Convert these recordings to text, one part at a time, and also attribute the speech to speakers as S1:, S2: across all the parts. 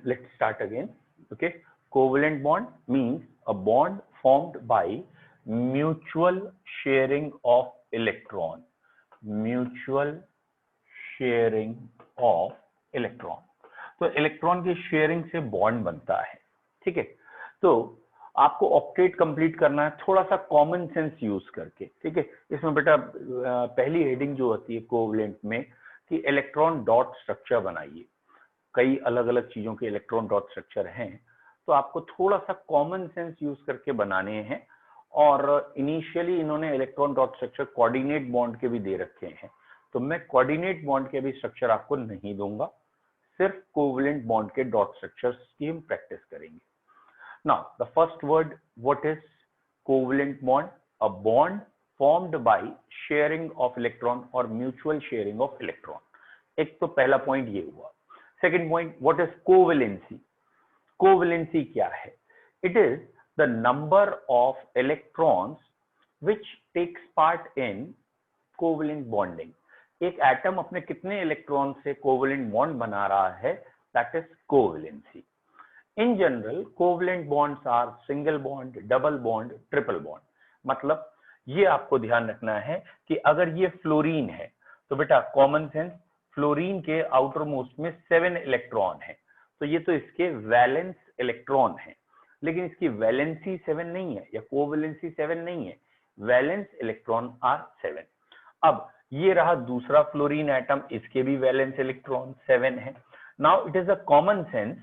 S1: let's start again. Okay, covalent bond means a bond formed by mutual sharing of electron. Mutual sharing of electron. तो electron की sharing से bond बनता है. ठीक है, तो आपको ऑक्टेट कंप्लीट करना है थोड़ा सा कॉमन सेंस यूज करके. ठीक है, इसमें बेटा पहली हेडिंग जो होती है कोवलेंट में कि इलेक्ट्रॉन डॉट स्ट्रक्चर बनाइए. कई अलग अलग चीजों के इलेक्ट्रॉन डॉट स्ट्रक्चर हैं, तो आपको थोड़ा सा कॉमन सेंस यूज करके बनाने हैं. और इनिशियली इन्होंने electron dot structure coordinate bond के भी दे रखे हैं, तो मैं कोऑर्डिनेट बॉन्ड के भी स्ट्रक्चर आपको नहीं दूंगा, सिर्फ कोवलेंट बॉन्ड के डॉट स्ट्रक्चर्स की हम प्रैक्टिस करेंगे. Now the first word, what is covalent bond? A bond formed by sharing of electron और म्यूचुअल शेयरिंग ऑफ इलेक्ट्रॉन. एक तो पहला पॉइंट ये हुआ. Second point, what is covalency? Covalency क्या है? It is the number of electrons which takes part in covalent bonding. एक atom अपने कितने इलेक्ट्रॉन से कोवैलेंट बॉन्ड बना रहा है, that is covalency. In general covalent bonds are single bond, double bond, triple bond. मतलब ये आपको ध्यान रखना है कि अगर ये फ्लोरीन है तो बेटा कॉमन सेंस, फ्लोरीन के आउटर मोस्ट में 7 इलेक्ट्रॉन है, तो ये तो इसके वैलेंस इलेक्ट्रॉन है, लेकिन इसकी वैलेंसी 7 नहीं है या कोवैलेंसी 7 नहीं है. Valence electron are 7. अब ये रहा दूसरा फ्लोरीन एटम, इसके भी वैलेंस इलेक्ट्रॉन 7 है. Now it is a common sense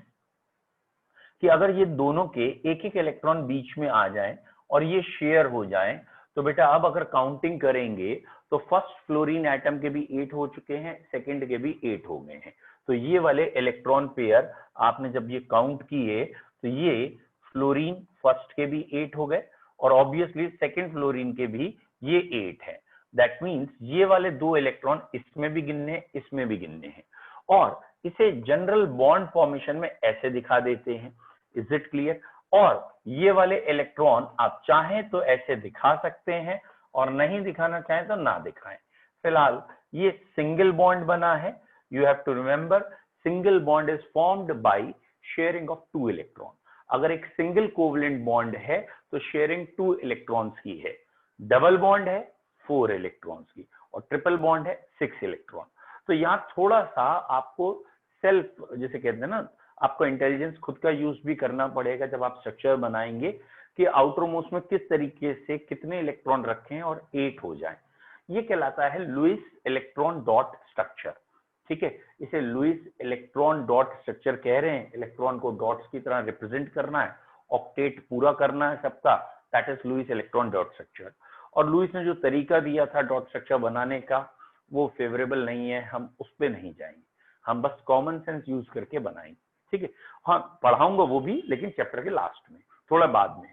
S1: कि अगर ये दोनों के एक एक इलेक्ट्रॉन बीच में आ जाएं और ये शेयर हो जाएं, तो बेटा अब अगर काउंटिंग करेंगे तो फर्स्ट फ्लोरीन एटम के भी 8 हो चुके हैं, सेकंड के भी 8 हो गए हैं. तो ये वाले इलेक्ट्रॉन पेयर आपने जब ये काउंट किए तो ये फ्लोरीन फर्स्ट के भी 8 हो गए और ऑब्वियसली सेकंड फ्लोरीन के भी ये 8 है. दैट मींस ये वाले 2 इलेक्ट्रॉन इसमें भी गिनने, इसमें भी गिनने हैं. और इसे जनरल बॉन्ड फॉर्मेशन में ऐसे दिखा देते हैं. Is it clear? और ये वाले इलेक्ट्रॉन आप चाहें तो ऐसे दिखा सकते हैं और नहीं दिखाना चाहें तो ना दिखाएं. फिलहाल ये सिंगल बॉन्ड बना है. You have to remember, single bond is formed by sharing of 2 electron. अगर एक सिंगल कोवलेंट बॉन्ड है तो शेयरिंग 2 इलेक्ट्रॉन्स की है. डबल बॉन्ड है 4 इलेक्ट्रॉन्स की और ट्रिपल बॉन्ड है 6 इलेक्ट्रॉन. तो यहाँ थोड़ा सा आपको सेल्फ, जैसे कहते हैं ना, आपको इंटेलिजेंस खुद का यूज भी करना पड़ेगा जब आप स्ट्रक्चर बनाएंगे कि आउटर मोस्ट में किस तरीके से कितने इलेक्ट्रॉन रखें और 8 हो जाए. ये कहलाता है लुईस इलेक्ट्रॉन डॉट स्ट्रक्चर. ठीक है, इसे लुईस इलेक्ट्रॉन डॉट स्ट्रक्चर कह रहे हैं. इलेक्ट्रॉन को डॉट्स की तरह रिप्रेजेंट करना है, ऑक्टेट पूरा करना है सबका, that is Lewis electron dot structure. और लुईस ने जो तरीका दिया था डॉट स्ट्रक्चर बनाने का वो फेवरेबल नहीं है, हम उस पर नहीं जाएंगे, हम बस कॉमन सेंस यूज करके बनाएंगे. ठीक है, हाँ पढ़ाऊंगा वो भी, लेकिन चैप्टर के लास्ट में, थोड़ा बाद में.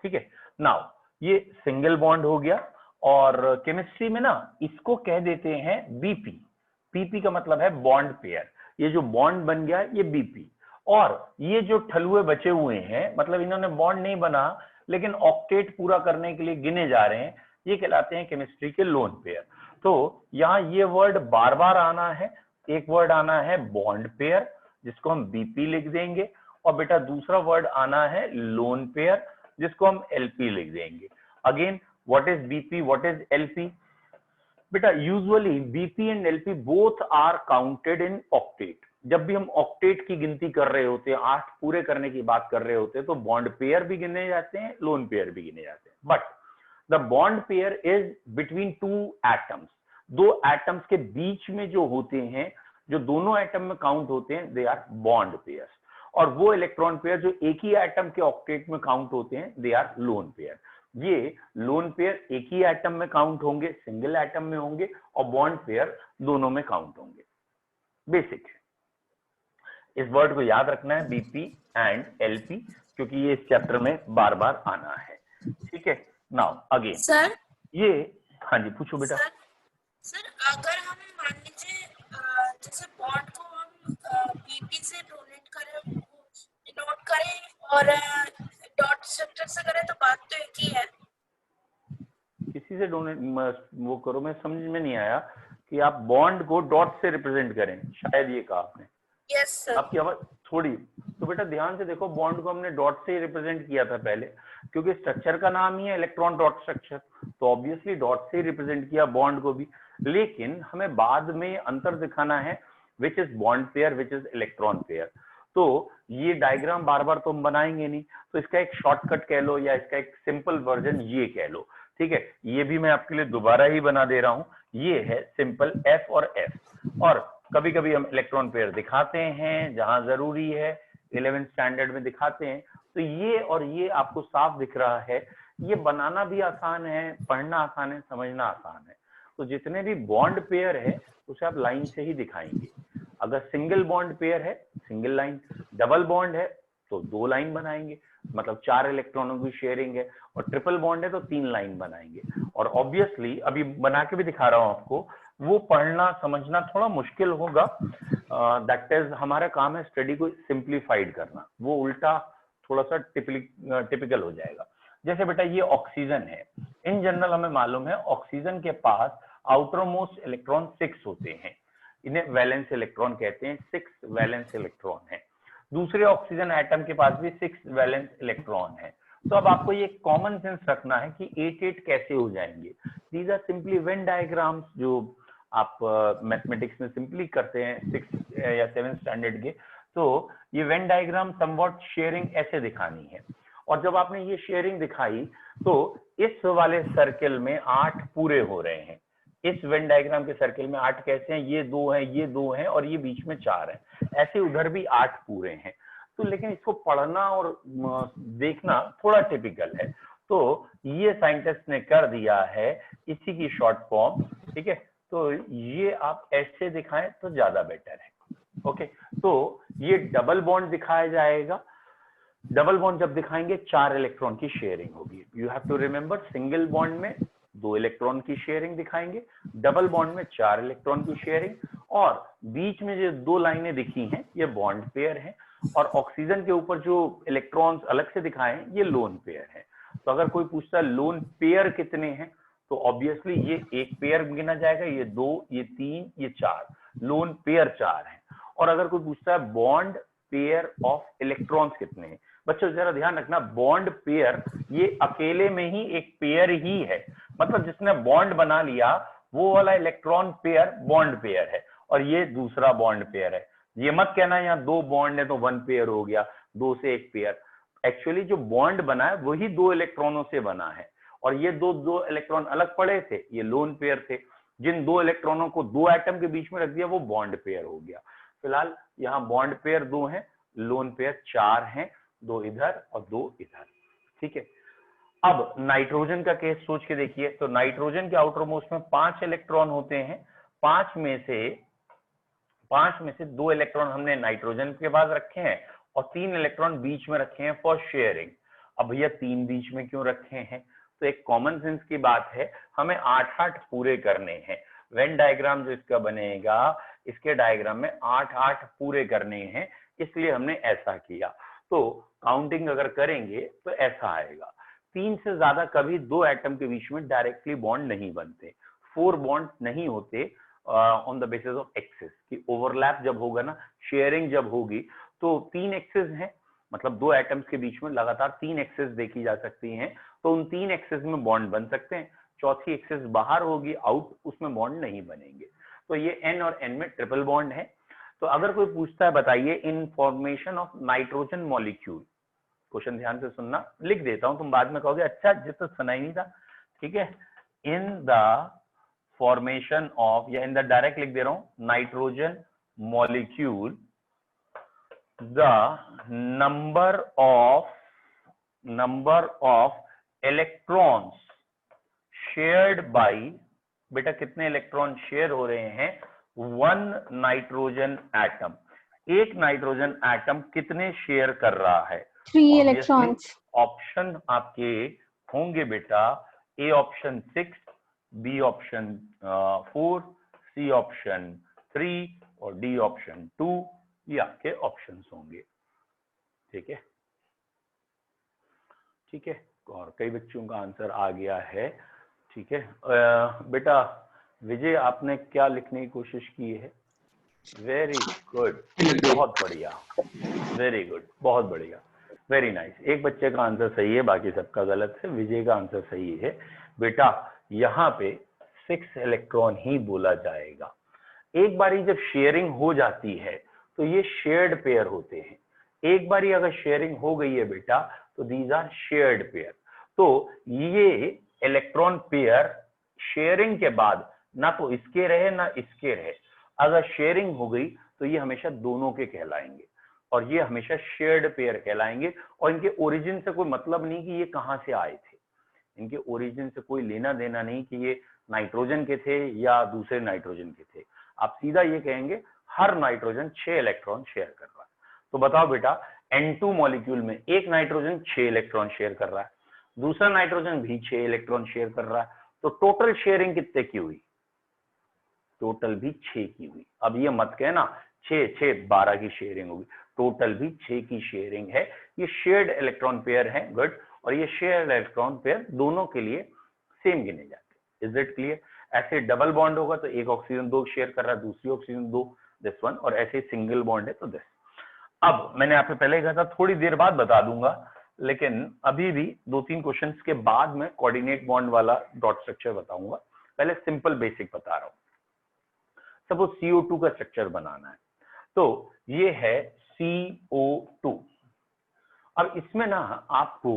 S1: ठीक है, नाउ ये सिंगल बॉन्ड हो गया. और केमिस्ट्री में ना इसको कह देते हैं बीपी. पीपी का मतलब है बॉन्ड पेयर. ये जो बॉन्ड बन गया ये बीपी. और ये जो ठलुए बचे हुए हैं, मतलब इन्होंने बॉन्ड नहीं बना लेकिन ऑक्टेट पूरा करने के लिए गिने जा रहे हैं, ये कहलाते हैं केमिस्ट्री के लोन पेयर. तो यहाँ ये वर्ड बार बार आना है. एक वर्ड आना है बॉन्ड पेयर जिसको हम बीपी लिख देंगे, और बेटा दूसरा वर्ड आना है लोन पेयर जिसको हम एलपी लिख देंगे. Again what is BP, what is LP? बेटा usually BP and LP both are counted in octet. जब भी हम ऑक्टेट की गिनती कर रहे होते हैं, 8 पूरे करने की बात कर रहे होते हैं, तो बॉन्ड पेयर भी गिने जाते हैं, लोन पेयर भी गिने जाते हैं. But the bond pair is between 2 atoms. 2 atoms के बीच में जो होते हैं, जो दोनों एटम में काउंट होते हैं, दे आर बॉन्ड पेयर्स. और वो इलेक्ट्रॉन पेयर जो एक ही एटम के ऑक्टेट में काउंट होते हैं, दे आर लोन पेयर. ये लोन पेयर एक ही एटम में काउंट होंगे, सिंगल एटम में होंगे, और बॉन्ड पेयर दोनों में काउंट होंगे. बेसिक इस वर्ड को याद रखना है, बीपी एंड एलपी, क्योंकि ये इस चैप्टर में बार बार आना है. ठीक है, नाउ अगेन
S2: सर
S1: ये, हाँ जी पूछो बेटा.
S2: सर अगर हम मान लीजिए जैसे बॉन्ड को हम बीपी से डोनेट करें, डिनोट करें और डॉट स्ट्रक्चर से करें तो बात तो एक ही है.
S1: किसी से डोनेट वो करो, मैं समझ में नहीं आया कि आप बॉन्ड को डॉट से रिप्रेजेंट करें, शायद ये कहा आपने.
S2: Yes sir.
S1: आपकी आवाज थोड़ी। तो बेटा ध्यान से देखो, बॉन्ड को हमने डॉट से ही रिप्रेजेंट किया था पहले, क्योंकि स्ट्रक्चर का नाम ही है इलेक्ट्रॉन डॉट स्ट्रक्चर, तो ऑब्वियसली डॉट से ही रिप्रेजेंट किया बॉन्ड को भी। लेकिन हमें बाद में अंतर दिखाना है, which is bond pair, which is electron pair. तो ये डायग्राम बार बार तो हम बनाएंगे नहीं, तो इसका एक शॉर्टकट कह लो या इसका एक सिंपल वर्जन ये कह लो, ठीक है। ये भी मैं आपके लिए दोबारा ही बना दे रहा हूं। ये है सिंपल एफ और एफ, और कभी कभी हम इलेक्ट्रॉन पेयर दिखाते हैं जहां जरूरी है, 11th स्टैंडर्ड में दिखाते हैं। तो ये और ये आपको साफ दिख रहा है, ये बनाना भी आसान है, पढ़ना आसान है, समझना आसान है। तो जितने भी बॉन्ड पेयर है उसे आप लाइन से ही दिखाएंगे। अगर सिंगल बॉन्ड पेयर है सिंगल लाइन, डबल बॉन्ड है तो 2 लाइन बनाएंगे, मतलब 4 इलेक्ट्रॉनों की शेयरिंग है, और ट्रिपल बॉन्ड है तो 3 लाइन बनाएंगे। और ऑब्वियसली अभी बना के भी दिखा रहा हूं आपको, वो पढ़ना समझना थोड़ा मुश्किल होगा, दैट इज हमारा काम है स्टडी को सिंप्लीफाइड करना, वो उल्टा थोड़ा सा टिपिकल हो जाएगा। जैसे बेटा ये ऑक्सीजन है, इन जनरल हमें मालूम है ऑक्सीजन के पास आउटर मोस्ट इलेक्ट्रॉन 6 होते हैं, इन्हें वैलेंस इलेक्ट्रॉन कहते हैं, 6 वैलेंस इलेक्ट्रॉन है। दूसरे ऑक्सीजन एटम के पास भी 6 वैलेंस इलेक्ट्रॉन है। तो अब आपको ये कॉमन सेंस रखना है कि 8 कैसे हो जाएंगे। These are simply Venn diagrams, जो आप मैथमेटिक्स में सिंपली करते हैं 6 या 7 स्टैंडर्ड के। तो ये वेन डायग्राम समवॉट शेयरिंग ऐसे दिखानी है, और जब आपने ये शेयरिंग दिखाई तो इस वाले सर्किल में 8 पूरे हो रहे हैं। इस वेन डायग्राम के सर्किल में 8 कैसे हैं, ये 2 हैं, ये 2 हैं, और ये बीच में 4 हैं, ऐसे उधर भी 8 पूरे हैं। तो लेकिन इसको पढ़ना और देखना थोड़ा टिपिकल है, तो ये साइंटिस्ट ने कर दिया है इसी की शॉर्ट फॉर्म, ठीक है। तो ये आप ऐसे दिखाएं तो ज्यादा बेटर है, ओके। तो ये डबल बॉन्ड दिखाया जाएगा। डबल बॉन्ड जब दिखाएंगे 4 इलेक्ट्रॉन की शेयरिंग होगी। You have to remember, single bond में 2 इलेक्ट्रॉन की शेयरिंग दिखाएंगे, डबल बॉन्ड में 4 इलेक्ट्रॉन की शेयरिंग, और बीच में जो 2 लाइनें दिखी हैं ये बॉन्ड पेयर है, और ऑक्सीजन के ऊपर जो इलेक्ट्रॉन्स अलग से दिखाए हैं ये लोन पेयर है। तो अगर कोई पूछता है लोन पेयर कितने हैं, तो ऑब्वियसली ये 1 पेयर गिना जाएगा, ये 2, ये 3, ये 4, लोन पेयर 4 है। और अगर कोई पूछता है बॉन्ड पेयर ऑफ इलेक्ट्रॉन्स कितने हैं, बच्चों जरा ध्यान रखना, बॉन्ड पेयर ये अकेले में ही एक पेयर ही है, मतलब जिसने बॉन्ड बना लिया वो वाला इलेक्ट्रॉन पेयर बॉन्ड पेयर है, और ये दूसरा बॉन्ड पेयर है। ये मत कहना यहाँ 2 बॉन्ड है तो 1 पेयर हो गया, 2 से 1 पेयर। एक्चुअली जो बॉन्ड बना है वही 2 इलेक्ट्रॉनों से बना है, और ये दो इलेक्ट्रॉन अलग पड़े थे, ये लोन पेयर थे। जिन 2 इलेक्ट्रॉनों को 2 एटम के बीच में रख दिया वो बॉन्ड पेयर हो गया। फिलहाल यहाँ बॉन्ड पेयर 2 हैं, लोन पेयर 4 हैं, 2 इधर और 2 इधर, ठीक है। अब नाइट्रोजन का केस सोच के देखिए, तो नाइट्रोजन के आउटर मोस्ट में 5 इलेक्ट्रॉन होते हैं, 5 में से 2 इलेक्ट्रॉन हमने नाइट्रोजन के पास रखे हैं, और 3 इलेक्ट्रॉन बीच में रखे हैं फॉर शेयरिंग। अब भैया 3 बीच में क्यों रखे हैं, तो एक कॉमन सेंस की बात है, हमें 8-8 पूरे करने हैं। वेन डायग्राम जो इसका बनेगा, इसके डायग्राम में 8-8 पूरे करने हैं, इसलिए हमने ऐसा किया। तो काउंटिंग अगर करेंगे तो ऐसा आएगा। 3 से ज्यादा कभी 2 एटम के बीच में डायरेक्टली बॉन्ड नहीं बनते, 4 बॉन्ड नहीं होते on the basis of axis, कि ओवरलैप जब होगा ना, शेयरिंग जब होगी, तो 3 एक्सिस हैं, मतलब 2 एटम्स के बीच में लगातार 3 एक्सिस देखी जा सकती हैं, तो उन 3 एक्सिस में बॉन्ड बन सकते हैं। चौथी एक्सिस बाहर होगी, आउट, उसमें बॉन्ड नहीं बनेंगे। तो ये N और N में ट्रिपल बॉन्ड है। तो अगर कोई पूछता है बताइए in formation of nitrogen molecule, question ध्यान से सुनना, लिख देता हूं, तुम बाद में कहोगे अच्छा जितना सुना ही नहीं था, ठीक है। इन द फॉर्मेशन ऑफ, या इन द डायरेक्ट लिख दे रहा हूं, nitrogen molecule, the number of electrons shared by, बेटा कितने इलेक्ट्रॉन शेयर हो रहे हैं, 1 नाइट्रोजन एटम। एक नाइट्रोजन एटम कितने शेयर कर रहा है,
S3: 3 इलेक्ट्रॉन्स।
S1: ऑप्शन आपके होंगे बेटा, A option 6, B option 4, C option 3 और डी ऑप्शन 2, ये आपके ऑप्शंस होंगे, ठीक है, ठीक है। और कई बच्चों का आंसर आ गया है, ठीक है। बेटा विजय आपने क्या लिखने की कोशिश की है? वेरी गुड, बहुत बढ़िया, वेरी गुड, बहुत बढ़िया, वेरी नाइस। एक बच्चे का आंसर सही है, बाकी सबका गलत है। विजय का आंसर सही है। बेटा यहाँ पे 6 इलेक्ट्रॉन ही बोला जाएगा। एक बारी जब शेयरिंग हो जाती है तो ये शेयर्ड पेयर होते हैं। एक बारी अगर शेयरिंग हो गई है बेटा तो दीज आर शेयर्ड पेयर। तो ये इलेक्ट्रॉन पेयर शेयरिंग के बाद ना तो इसके रहे ना इसके रहे, अगर शेयरिंग हो गई तो ये हमेशा दोनों के कहलाएंगे और ये हमेशा शेयर्ड पेयर कहलाएंगे। और इनके ओरिजिन से कोई मतलब नहीं कि ये कहां से आए थे, इनके ओरिजिन से कोई लेना देना नहीं कि ये नाइट्रोजन के थे या दूसरे नाइट्रोजन के थे। आप सीधा ये कहेंगे हर नाइट्रोजन 6 इलेक्ट्रॉन शेयर कर रहा है। तो बताओ बेटा N2 मॉलिक्यूल में एक नाइट्रोजन 6 इलेक्ट्रॉन शेयर कर रहा है, दूसरा नाइट्रोजन भी 6 इलेक्ट्रॉन शेयर कर रहा है, तो टोटल शेयरिंग कितने की हुई? टोटल भी 6 की हुई। अब ये मत कहना 6 6 12 की शेयरिंग होगी, टोटल भी 6 की शेयरिंग है। ये शेयर्ड इलेक्ट्रॉन पेयर है, गुड। और ये शेयर्ड इलेक्ट्रॉन पेयर दोनों के लिए सेम गिने जाते हैं। Is it clear? ऐसे डबल बॉन्ड होगा तो एक ऑक्सीजन 2 शेयर कर रहा है, दूसरी ऑक्सीजन 2, दिस वन, और ऐसे सिंगल बॉन्ड है तो दिस। अब मैंने आपसे पहले कहा था थोड़ी देर बाद बता दूंगा, लेकिन अभी भी 2-3 क्वेश्चंस के बाद मैं कोऑर्डिनेट बॉन्ड वाला डॉट स्ट्रक्चर बताऊंगा। पहले सिंपल बेसिक बता रहा हूं। सपोज CO2 का स्ट्रक्चर बनाना है, तो ये है CO2। अब इसमें ना आपको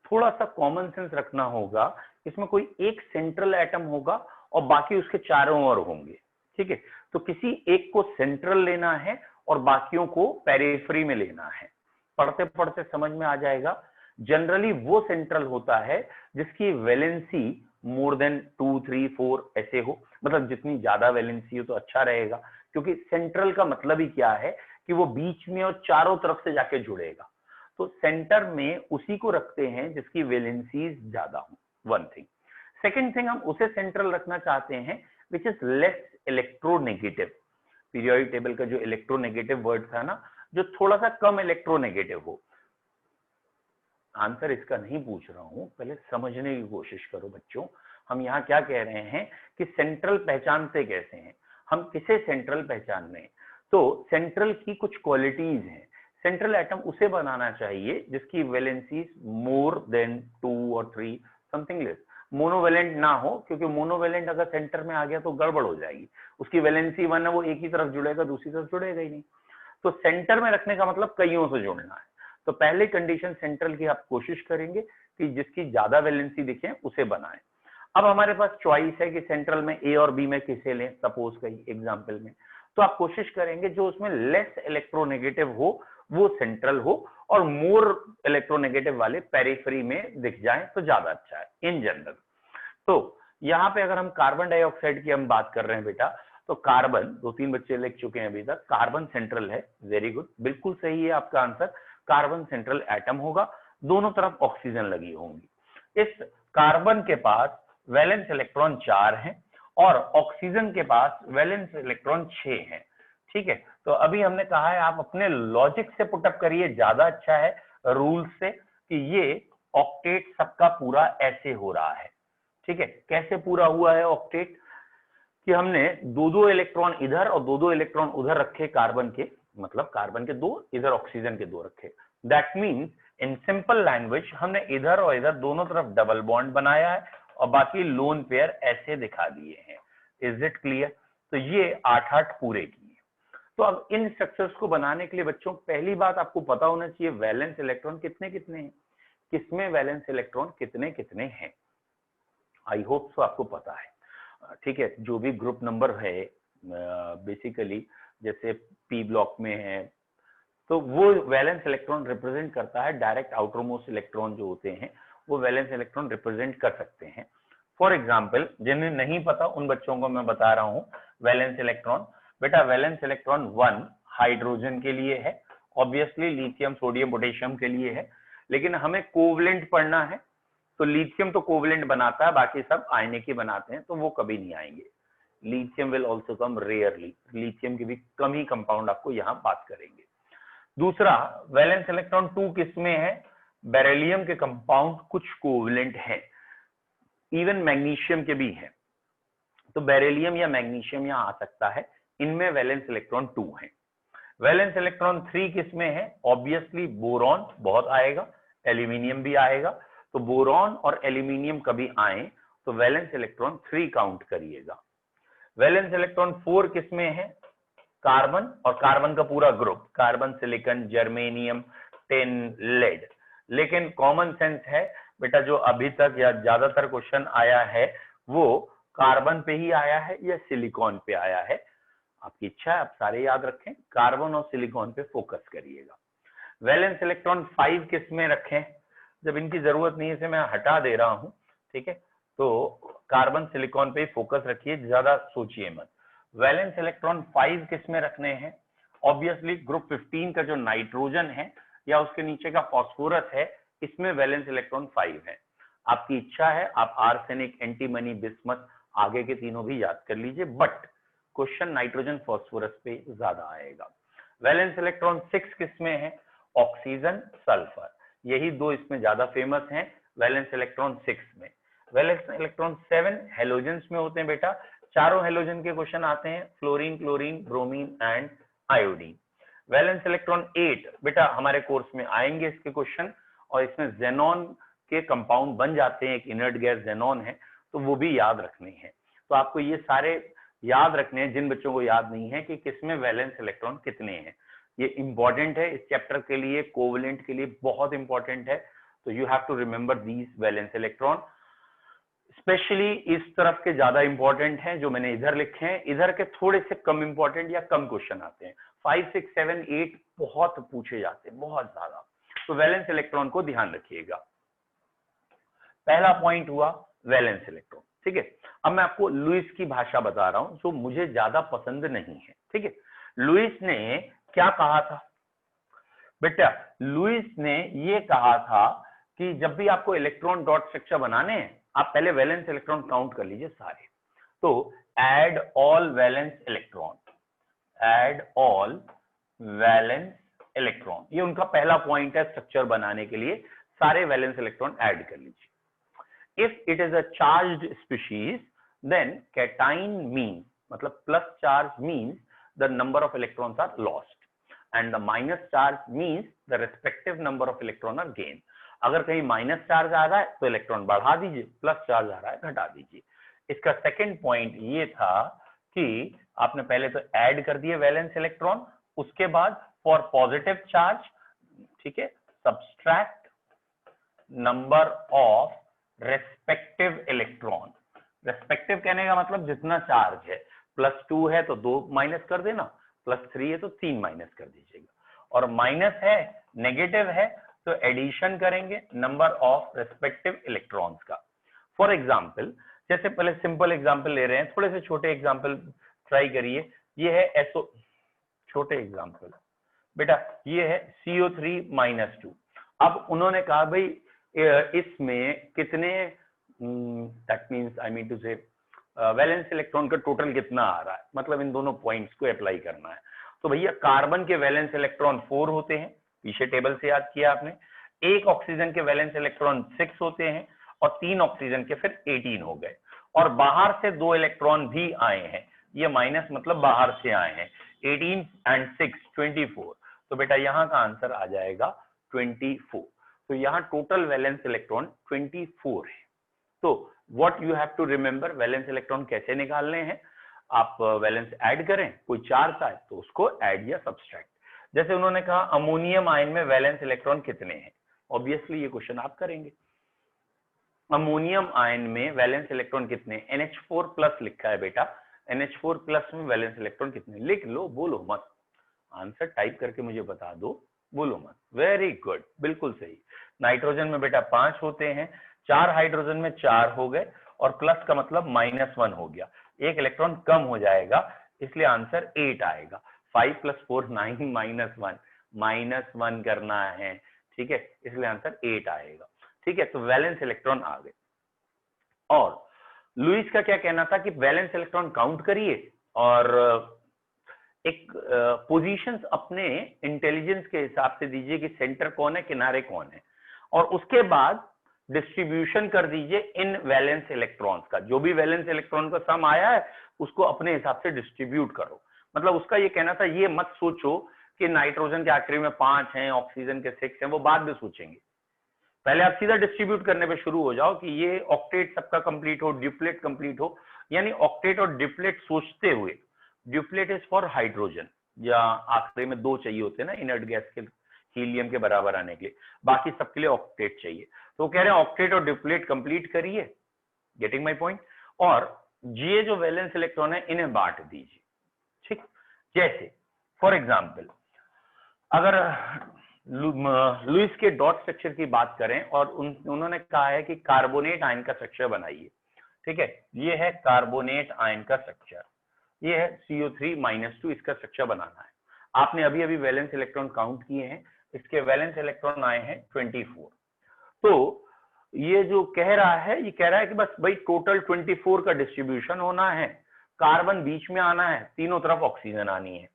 S1: थोड़ा सा कॉमन सेंस रखना होगा। इसमें कोई एक सेंट्रल एटम होगा और बाकी उसके चारों ओर होंगे, ठीक है? तो किसी एक को सेंट्रल लेना है और बाकियों को पेरिफेरी में लेना है। पढ़ते पढ़ते समझ में आ जाएगा। जनरली वो सेंट्रल होता है जिसकी वैलेंसी मोर देन 2 3 4 ऐसे हो, मतलब जितनी ज्यादा वैलेंसी हो तो अच्छा रहेगा, क्योंकि सेंट्रल का मतलब ही क्या है कि वो बीच में और चारों तरफ से जाके जुड़ेगा। तो सेंटर में उसी को रखते हैं जिसकी वैलेंसी ज्यादा हो, वन थिंग। सेकेंड थिंग, हम उसे सेंट्रल रखना चाहते हैं which is less electronegative. Periodic table का जो इलेक्ट्रोनेगेटिव वर्ड था ना, जो थोड़ा सा कम इलेक्ट्रोनेगेटिव हो। आंसर इसका नहीं पूछ रहा हूं, पहले समझने की कोशिश करो बच्चों। हम यहाँ क्या कह रहे हैं कि सेंट्रल पहचानते कैसे हैं, हम किसे सेंट्रल पहचान रहे हैं? तो सेंट्रल की कुछ क्वालिटीज हैं। सेंट्रल एटम उसे बनाना चाहिए जिसकी वैलेंसी मोर देन 2 और 3, समथिंग लेस। मोनोवेलेंट ना हो, क्योंकि मोनोवेलेंट अगर सेंटर में आ गया तो गड़बड़ हो जाएगी। उसकी वैलेंसी 1 है, वो एक ही तरफ जुड़ेगा, दूसरी तरफ जुड़ेगा ही नहीं। तो सेंटर में रखने का मतलब कईयों से जुड़ना है। तो पहले कंडीशन सेंट्रल की आप कोशिश करेंगे कि जिसकी ज्यादा वैलेंसी दिखे उसे बनाएं। अब हमारे पास चॉइस है कि सेंट्रल में ए और बी में किसे लें, सपोज कहीं एग्जांपल में। तो आप कोशिश करेंगे जो उसमें लेस इलेक्ट्रोनेगेटिव हो वो सेंट्रल हो, और मोर इलेक्ट्रोनेगेटिव वाले पेरिफेरी में दिख जाएं तो ज्यादा अच्छा है इन जनरल। तो यहाँ पे अगर हम कार्बन डाइऑक्साइड की हम बात कर रहे हैं बेटा, तो कार्बन, 2-3 बच्चे लिख चुके हैं अभी तक, कार्बन सेंट्रल है। वेरी गुड, बिल्कुल सही है आपका आंसर। कार्बन सेंट्रल एटम होगा, दोनों तरफ ऑक्सीजन लगी होंगी। इस कार्बन के पास वैलेंस इलेक्ट्रॉन 4 है और ऑक्सीजन के पास वैलेंस इलेक्ट्रॉन 6 है, ठीक है? तो अभी हमने कहा है आप अपने लॉजिक से पुटअप करिए, ज्यादा अच्छा है रूल से, कि ये ऑक्टेट सबका पूरा ऐसे हो रहा है, ठीक है? कैसे पूरा हुआ है ऑक्टेट? कि हमने 2-2 इलेक्ट्रॉन इधर और 2-2 इलेक्ट्रॉन उधर रखे कार्बन के, मतलब कार्बन के 2, इधर ऑक्सीजन के 2 रखे। That means in simple language हमने इधर और इधर दोनों तरफ डबल बॉन्ड बनाया है और बाकी लोन पेयर ऐसे दिखा दिए हैं। Is it clear? तो ये 8-8 पूरे की है। तो अब इन स्ट्रक्चर्स को बनाने के लिए बच्चों पहली बात आपको पता होना चाहिए वैलेंस इलेक्ट्रॉन कितने कितने हैं, किसमें वैलेंस इलेक्ट्रॉन कितने कितने हैं। आई होप सो आपको पता है, ठीक है? जो भी ग्रुप नंबर है बेसिकली, जैसे पी ब्लॉक में है, तो वो वैलेंस इलेक्ट्रॉन रिप्रेजेंट करता है, डायरेक्ट आउटर मोस्ट इलेक्ट्रॉन जो होते हैं वो वैलेंस इलेक्ट्रॉन रिप्रेजेंट कर सकते हैं। फॉर एग्जाम्पल, जिन्हें नहीं पता उन बच्चों को मैं बता रहा हूँ वैलेंस इलेक्ट्रॉन। बेटा वैलेंस इलेक्ट्रॉन 1 हाइड्रोजन के लिए है, ऑब्वियसली लिथियम सोडियम पोटेशियम के लिए है, लेकिन हमें कोवलेंट पढ़ना है। तो लिथियम तो कोवलेंट बनाता है, बाकी सब आयनिक ही बनाते हैं, तो वो कभी नहीं आएंगे। Lithium will also come rarely, lithium की भी कम ही कंपाउंड आपको यहाँ बात करेंगे। दूसरा, वैलेंस इलेक्ट्रॉन 2 किसमें है? बेरिलियम के कंपाउंड कुछ कोवलेंट है, इवन मैग्नीशियम के भी है। तो बेरिलियम या मैग्नीशियम यहाँ आ सकता है इनमें वैलेंस इलेक्ट्रॉन 2 हैं। वैलेंस इलेक्ट्रॉन 3 किसमें है? ऑब्वियसली बोरॉन बहुत आएगा, एल्यूमिनियम भी आएगा। तो बोरॉन और एल्यूमिनियम कभी आए तो वैलेंस इलेक्ट्रॉन 3 काउंट करिएगा। वैलेंस इलेक्ट्रॉन 4 किसमें है? कार्बन, और कार्बन का पूरा group, carbon, silicon, germanium, tin, lead. लेकिन कॉमन सेंस है बेटा, जो अभी तक या ज्यादातर क्वेश्चन आया है वो कार्बन पे ही आया है या सिलिकॉन पे आया है। आपकी इच्छा है, आप सारे याद रखें, कार्बन और सिलिकॉन पे फोकस करिएगा। वैलेंस इलेक्ट्रॉन 5 किस में रखें? जब इनकी जरूरत नहीं है इसे मैं हटा दे रहा हूं, ठीक है, तो कार्बन सिलिकॉन पे ही फोकस रखिए, ज्यादा सोचिए मत। वैलेंस इलेक्ट्रॉन 5 किस में रखने हैं? ऑब्वियसली ग्रुप 15 का जो नाइट्रोजन है या उसके नीचे का फास्फोरस है, इसमें वैलेंस इलेक्ट्रॉन 5 है। आपकी इच्छा है आप आर्सेनिक, एंटीमनी, बिस्मथ, आगे के तीनों भी याद कर लीजिए, बट क्वेश्चन नाइट्रोजन फास्फोरस पे ज्यादा आएगा। वैलेंस इलेक्ट्रॉन 6 किस में है? ऑक्सीजन, सल्फर, यही दो इसमें ज्यादा फेमस हैं वैलेंस इलेक्ट्रॉन 6 में। वैलेंस इलेक्ट्रॉन 7 हेलोजेंस में होते हैं बेटा, चारों हेलोजन के क्वेश्चन आते हैं, fluorine, chlorine, bromine and iodine. Valence electron 8 बेटा हमारे कोर्स में आएंगे इसके क्वेश्चन, और इसमें जेनॉन के कंपाउंड बन जाते हैं, एक इनर्ट गैस जेनॉन है, तो वो भी याद रखने हैं। तो आपको ये सारे याद रखने हैं, जिन बच्चों को याद नहीं है कि किसमें वैलेंस इलेक्ट्रॉन कितने हैं। ये इंपॉर्टेंट है इस चैप्टर के लिए, कोवलेंट के लिए बहुत इंपॉर्टेंट है। तो you have to remember these valence electron. Specially इस तरफ के ज्यादा इंपॉर्टेंट हैं जो मैंने इधर लिखे हैं, इधर के थोड़े से कम इंपॉर्टेंट या कम क्वेश्चन आते हैं। 5, 6, 7, 8 बहुत पूछे जाते हैं, बहुत ज्यादा। तो वैलेंस इलेक्ट्रॉन को ध्यान रखिएगा। पहला पॉइंट हुआ वैलेंस इलेक्ट्रॉन, ठीक है। अब मैं आपको लुईस की भाषा बता रहा हूं जो मुझे ज्यादा पसंद नहीं है, ठीक है। लुईस ने क्या कहा था बेटा? लुईस ने ये कहा था कि जब भी आपको इलेक्ट्रॉन डॉट स्ट्रक्चर बनाने हैं, आप पहले वैलेंस इलेक्ट्रॉन काउंट कर लीजिए सारे। तो add all valence electron, add all valence electron, ये उनका पहला पॉइंट है स्ट्रक्चर बनाने के लिए, सारे वैलेंस इलेक्ट्रॉन ऐड कर लीजिए। If it is a charged species, then cation means, मतलब plus charge means the number of electrons are lost, and the minus charge means the respective number of electron are gained. अगर कहीं minus charge आ रहा है तो electron बढ़ा दीजिए, plus charge आ रहा है घटा दीजिए। इसका सेकंड पॉइंट ये था कि आपने पहले तो ऐड कर दिए वैलेंस इलेक्ट्रॉन, उसके बाद फॉर पॉजिटिव चार्ज, ठीक है, subtract number of respective electron. Respective कहने का मतलब जितना चार्ज है, +2 है तो 2 माइनस कर देना, +3 है तो 3 माइनस कर दीजिएगा, और माइनस है, नेगेटिव है तो एडिशन करेंगे नंबर ऑफ रेस्पेक्टिव इलेक्ट्रॉन्स का। फॉर एग्जाम्पल, जैसे पहले सिंपल एग्जाम्पल ले रहे हैं, थोड़े से छोटे एग्जाम्पल ट्राई करिए। ये है SO, छोटे एग्जाम्पल बेटा, ये है CO3-2। अब उन्होंने कहा भाई इसमें कितने, that means I mean to say valence electron का टोटल कितना आ रहा है, मतलब इन दोनों पॉइंट्स को अप्लाई करना है। तो भैया कार्बन के वैलेंस इलेक्ट्रॉन 4 होते हैं, पीछे टेबल से याद किया आपने। एक ऑक्सीजन के वैलेंस इलेक्ट्रॉन 6 होते हैं, और 3 ऑक्सीजन के फिर 18 हो गए, और बाहर से 2 इलेक्ट्रॉन भी आए हैं, ये माइनस मतलब बाहर से आए हैं, 18 एंड 6 24। तो बेटा यहाँ का आंसर आ जाएगा 24। तो यहाँ टोटल वैलेंस इलेक्ट्रॉन 24 है। तो what you have to remember, valence electron कैसे निकालने हैं? आप वैलेंस ऐड करें, कोई चार्ज आए तो उसको ऐड या सब्सट्रैक्ट। जैसे उन्होंने कहा अमोनियम आयन में वैलेंस इलेक्ट्रॉन कितने हैं, ऑब्वियसली ये क्वेश्चन आप करेंगे। अमोनियम आयन में वैलेंस इलेक्ट्रॉन कितने? NH4+ लिखा है बेटा, NH4+ में वैलेंस इलेक्ट्रॉन कितने? लिख लो, बोलो मत, आंसर टाइप करके मुझे बता दो, बोलो मत। वेरी गुड, बिल्कुल सही। नाइट्रोजन में बेटा 5 होते हैं, 4 हाइड्रोजन में 4 हो गए, और प्लस का मतलब -1 हो गया, एक इलेक्ट्रॉन कम हो जाएगा, इसलिए आंसर 8 आएगा। 5 + 4 9 -1 करना है, ठीक है, इसलिए आंसर 8 आएगा, ठीक है। तो वैलेंस इलेक्ट्रॉन आ गए। और लुईस का क्या कहना था कि वैलेंस इलेक्ट्रॉन काउंट करिए और एक पोजीशंस अपने इंटेलिजेंस के हिसाब से दीजिए कि सेंटर कौन है, किनारे कौन है, और उसके बाद डिस्ट्रीब्यूशन कर दीजिए इन वैलेंस इलेक्ट्रॉन्स का। जो भी वैलेंस इलेक्ट्रॉन का सम आया है उसको अपने हिसाब से डिस्ट्रीब्यूट करो। मतलब उसका ये कहना था ये मत सोचो कि नाइट्रोजन के आखिरी में 5 हैं, ऑक्सीजन के 6 हैं, वो बाद में सोचेंगे। पहले आप सीधा डिस्ट्रीब्यूट करने पे शुरू हो जाओ कि ये ऑक्टेट सबका कंप्लीट हो, ड्यूप्लेट कंप्लीट हो। यानी ऑक्टेट और ड्यूप्लेट सोचते हुए, ड्यूप्लेट इज फॉर हाइड्रोजन, या आखिरी में 2 चाहिए होते हैं ना इनर्ट गैस के हीलियम के बराबर आने के लिए, बाकी सबके लिए ऑक्टेट चाहिए। तो कह रहे हैं ऑक्टेट और ड्यूप्लेट कंप्लीट करिए, गेटिंग माई पॉइंट, और ये जो वैलेंस इलेक्ट्रॉन है इन्हें बांट दीजिए। ठीक, जैसे फॉर एग्जाम्पल अगर लुईस के डॉट स्ट्रक्चर की बात करें और उन्होंने कहा है कि कार्बोनेट आयन का स्ट्रक्चर बनाइए। ठीक है, ये है कार्बोनेट आयन का स्ट्रक्चर, ये है CO3-2, इसका स्ट्रक्चर बनाना है। आपने अभी अभी वैलेंस इलेक्ट्रॉन काउंट किए हैं, इसके वैलेंस इलेक्ट्रॉन आए हैं 24। तो ये जो कह रहा है, ये कह रहा है कि बस भाई टोटल 24 का डिस्ट्रीब्यूशन होना है, कार्बन बीच में आना है, तीनों तरफ ऑक्सीजन आनी है।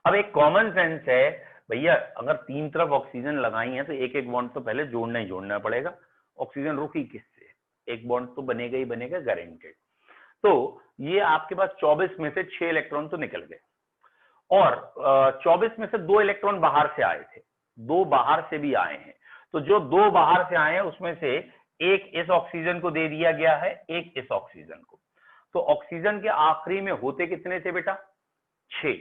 S1: अब एक कॉमन सेंस है भैया, अगर 3 तरफ ऑक्सीजन लगाई है तो एक एक बॉन्ड तो पहले जोड़ना ही जोड़ना पड़ेगा, ऑक्सीजन रुकी किससे, एक बॉन्ड तो बनेगा ही बनेगा, गारंटेड। तो ये आपके पास 24 में से 6 इलेक्ट्रॉन तो निकल गए, और 24 में से 2 इलेक्ट्रॉन बाहर से आए थे, 2 बाहर से भी आए हैं। तो जो 2 बाहर से आए हैं उसमें से एक इस ऑक्सीजन को दे दिया गया है, एक इस ऑक्सीजन को। तो ऑक्सीजन के आखिरी में होते कितने थे बेटा? 6।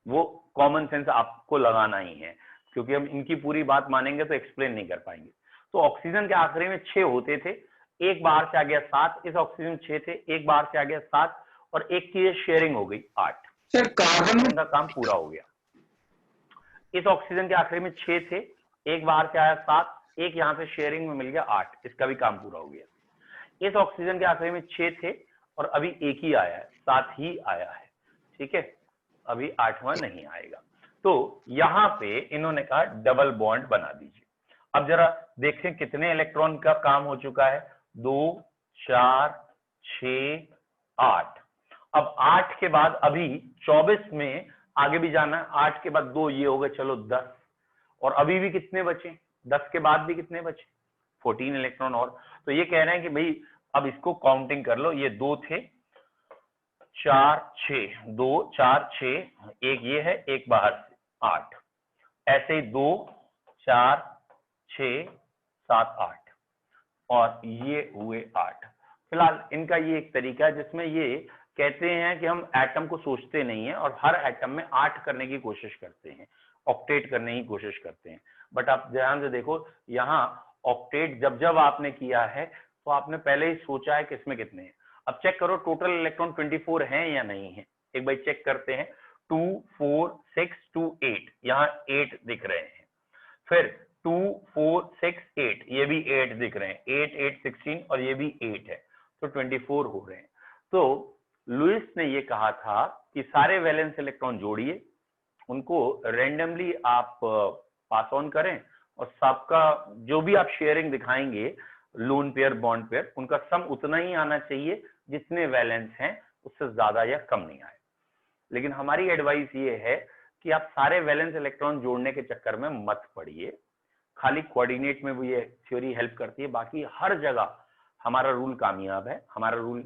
S1: वो कॉमन सेंस आपको लगाना ही है, क्योंकि हम इनकी पूरी बात मानेंगे तो एक्सप्लेन नहीं कर पाएंगे। तो ऑक्सीजन के आखिरी में 6 होते थे, एक बाहर से आ गया 7, इस ऑक्सीजन 6 थे, एक बाहर से आ गया 7, और एक की शेयरिंग हो गई 8।
S3: सर कार्बन
S1: का काम पूरा हो गया। इस ऑक्सीजन के आखिरी में 6 थे, एक बाहर से आया 7, एक यहां से शेयरिंग में मिल गया 8, इसका भी काम पूरा हो गया। इस ऑक्सीजन के आखिरी में 6 थे और अभी एक ही आया है, 7 ही आया है। ठीक है, अभी 8वां नहीं आएगा। तो यहां पे इन्होंने कहा डबल बॉन्ड बना दीजिए। अब जरा देखें कितने इलेक्ट्रॉन का काम हो चुका है, 2, 4, 6, 8। अब 8 के बाद अभी 24 में आगे भी जाना है, 8 के बाद 2 ये हो गए, चलो 10, और अभी भी कितने बचे, 10 के बाद भी कितने बचे, 14 इलेक्ट्रॉन और। तो ये कह रहे हैं कि भाई अब इसको काउंटिंग कर लो, ये 2 थे, 4, 6, 2, 4, 6, एक ये है, एक बाहर से 8, ऐसे ही 2, 4, 6, 7, 8, और ये हुए 8। फिलहाल इनका ये एक तरीका है जिसमें ये कहते हैं कि हम एटम को सोचते नहीं है और हर एटम में 8 करने की कोशिश करते हैं, ऑक्टेट करने की कोशिश करते हैं। बट आप ध्यान से देखो, यहाँ ऑक्टेट जब जब आपने किया है तो आपने पहले ही सोचा है कि इसमें कितने हैं। अब चेक करो टोटल इलेक्ट्रॉन 24 हैं या नहीं है, एक बार चेक करते हैं। 2, 4, 6, 2, 8, यहाँ 8 दिख रहे हैं। फिर 2, 4, 6, 8, ये भी 8 दिख रहे हैं, 8, 8, 16, और ये भी 8 है, तो 24 हो रहे हैं। तो लुईस ने ये कहा था कि सारे वैलेंस इलेक्ट्रॉन जोड़िए, उनको रैंडमली आप पास ऑन करें, और सबका जो भी आप शेयरिंग दिखाएंगे, लोन पेयर बॉन्ड पेयर, उनका सम उतना ही आना चाहिए जितने वैलेंस हैं, उससे ज्यादा या कम नहीं आए। लेकिन हमारी एडवाइस ये है कि आप सारे वैलेंस इलेक्ट्रॉन जोड़ने के चक्कर में मत पड़िए, खाली कोऑर्डिनेट में भी ये थ्योरी हेल्प करती है, बाकी हर जगह हमारा रूल कामयाब है। हमारा रूल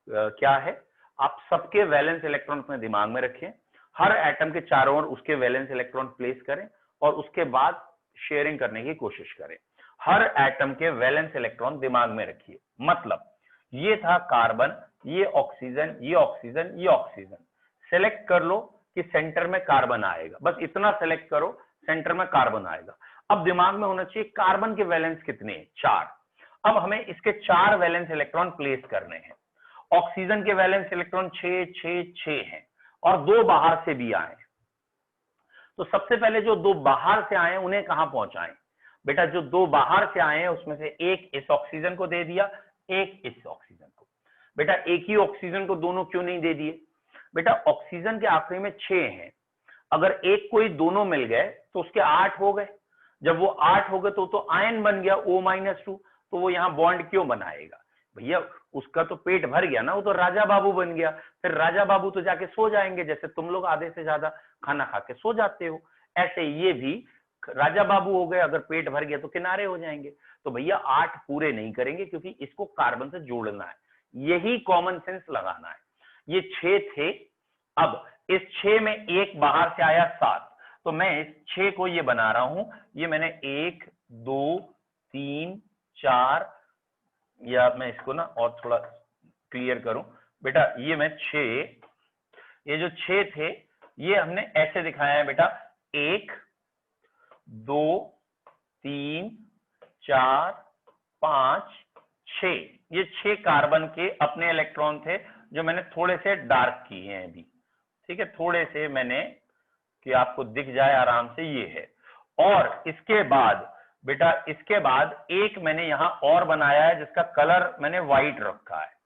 S1: क्या है, आप सबके वैलेंस इलेक्ट्रॉन अपने दिमाग में रखें, हर एटम के चारों ओर उसके वैलेंस इलेक्ट्रॉन प्लेस करें, और उसके बाद शेयरिंग करने की कोशिश करें। हर एटम के वैलेंस इलेक्ट्रॉन दिमाग में रखिए। मतलब ये था कार्बन, ये ऑक्सीजन, ये ऑक्सीजन, ये ऑक्सीजन, सेलेक्ट कर लो कि सेंटर में कार्बन आएगा, बस इतना सेलेक्ट करो, सेंटर में कार्बन आएगा। अब दिमाग में होना चाहिए कार्बन के वैलेंस कितने हैं, 4। अब हमें इसके 4 वैलेंस इलेक्ट्रॉन प्लेस करने हैं। ऑक्सीजन के वैलेंस इलेक्ट्रॉन 6, 6, 6 हैं, और 2 बाहर से भी आए। तो सबसे पहले जो 2 बाहर से आए उन्हें कहां पहुंचाएं बेटा? जो 2 बाहर से आए हैं उसमें से एक इस ऑक्सीजन को दे दिया, एक इस ऑक्सीजन को। बेटा एक ही ऑक्सीजन को दोनों क्यों नहीं दे दिए? बेटा ऑक्सीजन के आखिरी में 6 हैं, अगर एक कोई दोनों मिल गए तो उसके 8 हो गए। जब वो 8 हो गए तो आयन बन गया O-2, तो वो यहाँ बॉन्ड क्यों बनाएगा भैया? उसका तो पेट भर गया ना, वो तो राजा बाबू बन गया। फिर राजा बाबू तो जाके सो जाएंगे, जैसे तुम लोग आधे से ज्यादा खाना खा के सो जाते हो, ऐसे ये भी राजा बाबू हो गए, अगर पेट भर गया तो किनारे हो जाएंगे। तो भैया 8 पूरे नहीं करेंगे, क्योंकि इसको कार्बन से जोड़ना है, यही कॉमन सेंस लगाना है। ये 6 थे। अब इस 6 में एक बाहर से आया 7, तो मैं इस 6 को ये बना रहा हूं, ये मैंने 1 2 3 4, या मैं इसको ना और थोड़ा क्लियर करूं बेटा, ये मैं 6, ये जो 6 थे ये हमने ऐसे दिखाया है बेटा, 1 2 3 4 5 6, ये 6 कार्बन के अपने इलेक्ट्रॉन थे जो मैंने थोड़े से डार्क किए हैं अभी, ठीक है, थोड़े से मैंने, कि आपको दिख जाए आराम से, ये है। और इसके बाद बेटा, इसके बाद एक मैंने यहां और बनाया है जिसका कलर मैंने व्हाइट रखा है।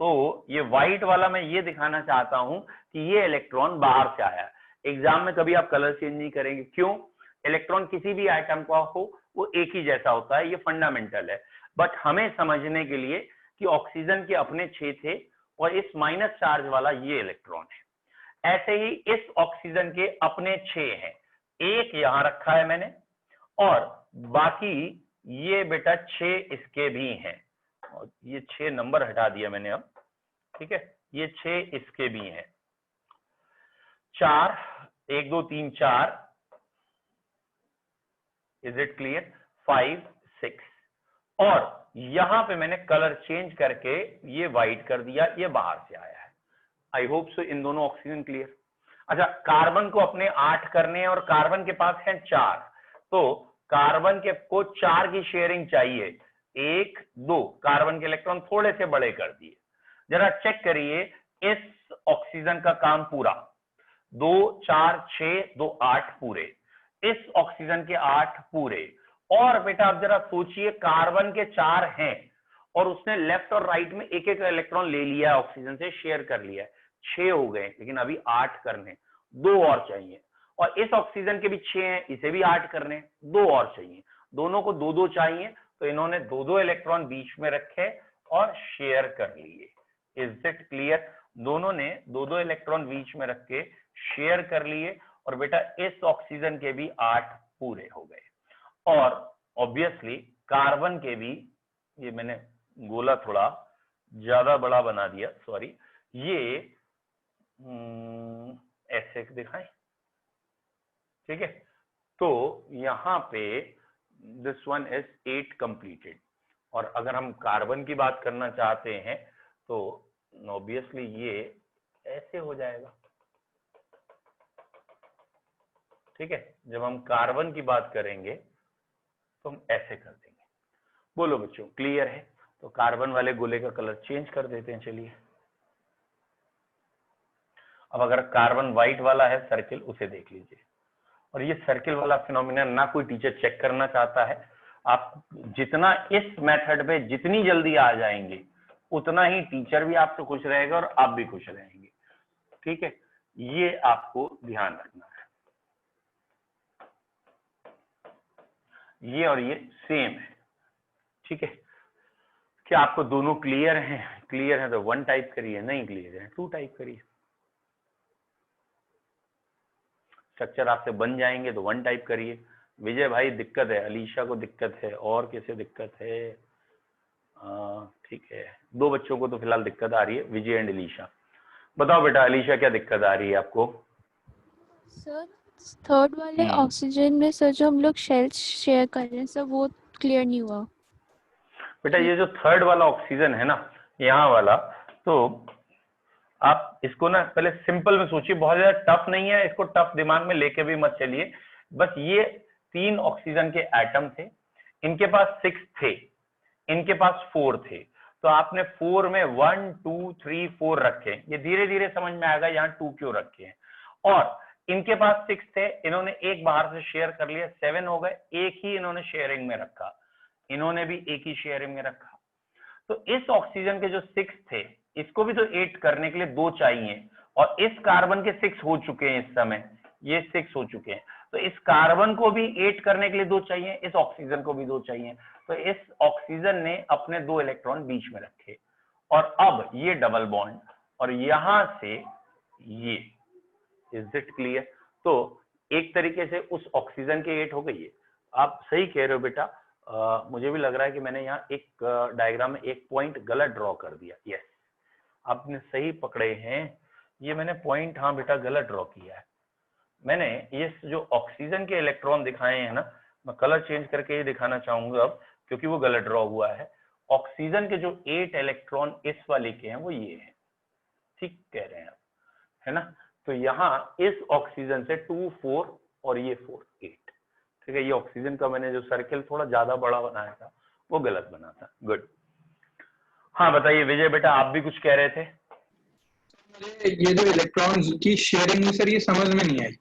S1: तो ये व्हाइट वाला मैं ये दिखाना चाहता हूं कि ये इलेक्ट्रॉन बाहर से आया है। एग्जाम में कभी आप कलर चेंज नहीं करेंगे, क्यों? इलेक्ट्रॉन किसी भी आइटम का हो वो एक ही जैसा होता है, ये फंडामेंटल है। बट हमें समझने के लिए कि ऑक्सीजन के अपने 6 थे और इस माइनस चार्ज वाला ये इलेक्ट्रॉन है। ऐसे ही इस ऑक्सीजन के अपने 6 हैं, एक यहां रखा है मैंने, और बाकी ये बेटा 6 इसके भी हैं, और ये 6 नंबर हटा दिया मैंने अब, ठीक है, ये 6 इसके भी हैं। 4 1 2 3 4, इज इट क्लियर? 5 6, और यहां पे मैंने कलर चेंज करके ये व्हाइट कर दिया, ये बाहर से आया है। आई होप सो इन दोनों ऑक्सीजन क्लियर। अच्छा, कार्बन को अपने 8 करने हैं और कार्बन के पास है 4, तो कार्बन के को 4 की शेयरिंग चाहिए, 1 2, कार्बन के इलेक्ट्रॉन थोड़े से बड़े कर दिए। जरा चेक करिए इस ऑक्सीजन का काम पूरा, 2 4 6 2 8 पूरे, इस ऑक्सीजन के 8 पूरे। और बेटा आप जरा सोचिए, कार्बन के 4 हैं और उसने लेफ्ट और राइट में एक एक इलेक्ट्रॉन ले लिया है, ऑक्सीजन से शेयर कर लिया है, 6 हो गए, लेकिन अभी 8 करने, 2 और चाहिए। और इस ऑक्सीजन के भी 6 हैं, इसे भी 8 करने, 2 और चाहिए, दोनों को 2 2 चाहिए, तो इन्होंने 2 2 इलेक्ट्रॉन बीच में रखे और शेयर कर लिए। Is it clear? दोनों ने 2 2 इलेक्ट्रॉन बीच में रख के शेयर कर लिए, और बेटा इस ऑक्सीजन के भी 8 पूरे हो गए। और ऑब्वियसली कार्बन के भी, ये मैंने गोला थोड़ा ज्यादा बड़ा बना दिया, सॉरी, ये ऐसे दिखाएं, ठीक है, तो यहां पे दिस वन इज 8 कंप्लीटेड। और अगर हम कार्बन की बात करना चाहते हैं तो ऑब्वियसली ये ऐसे हो जाएगा, ठीक है, जब हम कार्बन की बात करेंगे तो हम ऐसे कर देंगे। बोलो बच्चों, क्लियर है? तो कार्बन वाले गोले का कलर चेंज कर देते हैं, चलिए। अब अगर कार्बन व्हाइट वाला है सर्किल, उसे देख लीजिए। और ये सर्किल वाला फिनोमिना ना कोई टीचर चेक करना चाहता है, आप जितना इस मेथड पे जितनी जल्दी आ जाएंगे उतना ही टीचर भी आपसे खुश रहेगा और आप भी खुश रहेंगे, ठीक है, ये आपको ध्यान रखना है। ये और ये सेम है, ठीक है। क्या आपको दोनों क्लियर हैं? क्लियर है तो 1 टाइप करिए, नहीं क्लियर है 2 टाइप करिए। स्ट्रक्चर आपसे बन जाएंगे तो 1 टाइप करिए। विजय भाई दिक्कत है, अलीशा को दिक्कत है, और किसे दिक्कत है? ठीक है, 2 बच्चों को तो फिलहाल दिक्कत आ रही है, विजय एंड अलीशा। बताओ बेटा, अलीशा क्या दिक्कत आ रही है आपको?
S3: सर थर्ड वाले ऑक्सीजन में सर जो हम लोग शेल्स शेयर कर रहे हैं सर, वो क्लियर नहीं हुआ।
S1: बेटा ये जो थर्ड वाला ऑक्सीजन है ना, यहाँ वाला, तो आप इसको ना पहले सिंपल में सोचिए, बहुत ज्यादा टफ नहीं है, इसको टफ दिमाग में लेके भी मत चलिए। बस ये 3 ऑक्सीजन के एटम थे, इनके पास 6 थे, इनके पास 4 थे, तो आपने 4 में 1 2 3 4 रखे। ये धीरे धीरे समझ में आएगा यहाँ 2 क्यों रखे हैं। और इनके पास 6 थे, इन्होंने एक बाहर से शेयर कर लिया, 7 हो गए, एक ही इन्होंने शेयरिंग में रखा, इन्होंने भी एक ही शेयरिंग में रखा। तो इस ऑक्सीजन के जो 6 थे, इसको भी तो 8 करने के लिए 2 चाहिए, और इस कार्बन के 6 हो चुके हैं, इस समय ये 6 हो चुके हैं, तो इस कार्बन को भी 8 करने के लिए 2 चाहिए, इस ऑक्सीजन को भी 2 चाहिए। तो इस ऑक्सीजन ने अपने 2 इलेक्ट्रॉन बीच में रखे, और अब ये डबल बॉन्ड, और यहां से ये, इज इट क्लियर? तो एक तरीके से उस ऑक्सीजन के 8 हो गई है। आप सही कह रहे हो बेटा, मुझे भी लग रहा है कि मैंने यहाँ एक डायग्राम में एक पॉइंट गलत ड्रॉ कर दिया। यस, आपने सही पकड़े हैं। ये मैंने पॉइंट हाँ बेटा गलत ड्रॉ किया है। मैंने ये जो ऑक्सीजन के इलेक्ट्रॉन दिखाए हैं ना, मैं कलर चेंज करके ये दिखाना चाहूंगा अब, क्योंकि वो गलत ड्रॉ हुआ है। ऑक्सीजन के जो 8 इलेक्ट्रॉन इस वाले के हैं वो ये हैं, ठीक कह रहे हैं आप, है ना। तो यहाँ इस ऑक्सीजन से 2 4 और ये 4 8, ठीक है। ये ऑक्सीजन का मैंने जो सर्किल थोड़ा ज्यादा बड़ा बनाया था वो गलत बना था। गुड। हाँ बताइए विजय बेटा, आप भी कुछ कह रहे थे।
S4: मुझे ये जो इलेक्ट्रॉन्स की शेयरिंग सर ये समझ में नहीं आई।